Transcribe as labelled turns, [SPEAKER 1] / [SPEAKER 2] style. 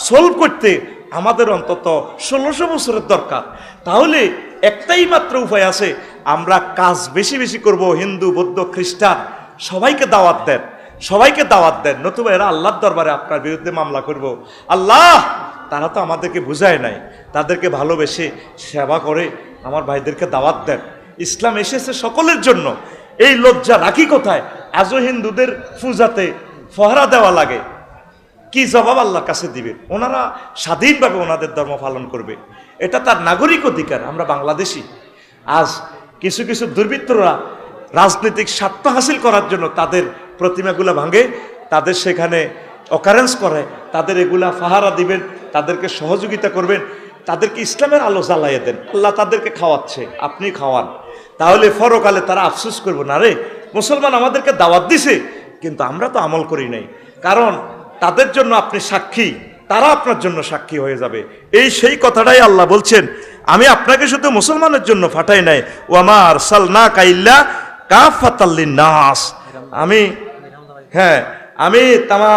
[SPEAKER 1] Solve করতে আমাদের অন্তত 1600 বছরের দরকার। তাহলে একটাই মাত্র উপায় আছে, আমরা কাজ বেশি বেশি করব। হিন্দু, বৌদ্ধ, খ্রিস্টান সবাইকে দাওয়াত দেন, সবাইকে দাওয়াত দেন, নতুবা এরা আল্লাহর দরবারে আপনার বিরুদ্ধে মামলা করব। আল্লাহ তারা তো আমাদেরকে বুঝায় নাই, তাদেরকে ভালোবেসে সেবা করে আমার ভাইদেরকে দাওয়াত দেন। ইসলাম এসেছে সকলের জন্য, এই লজ্জা রাখি কোথায়? আজও হিন্দুদের পূজাতে ফহরা দেওয়া লাগে, কি জবাব আল্লাহর কাছে দিবে? ওনারা স্বাধীনভাবে ওনাদের ধর্ম পালন করবে, এটা তার নাগরিক অধিকার। আমরা বাংলাদেশি। আজ কিছু কিছু দুর্বৃত্তরা রাজনৈতিক স্বার্থ হাসিল করার জন্য তাদের প্রতিমাগুলা ভাঙে, তাদের সেখানে অকারেন্স করে, তাদের এগুলা ফাহারা দিবেন, তাদেরকে সহযোগিতা করবেন, তাদেরকে ইসলামের আলো জ্বালাইয়ে দেন। আল্লাহ তাদেরকে খাওয়াচ্ছে, আপনি খাওয়ান, তাহলে পরকালে তারা আফসোস করবো না রে মুসলমান আমাদেরকে দাওয়াত দিছে কিন্তু আমরা তো আমল করি নাই। কারণ তাদের জন্য আপনি সাক্ষী, তারা আপনার জন্য সাক্ষী হয়ে যাবে। এই সেই কথাটাই আল্লাহ বলছেন, আমি আপনাকে শুধু মুসলমানের জন্য পাঠাই নাই, ওয়ামা আরসালনাকা ইল্লা কাফাতাল লিন্নাস। আমি তামাম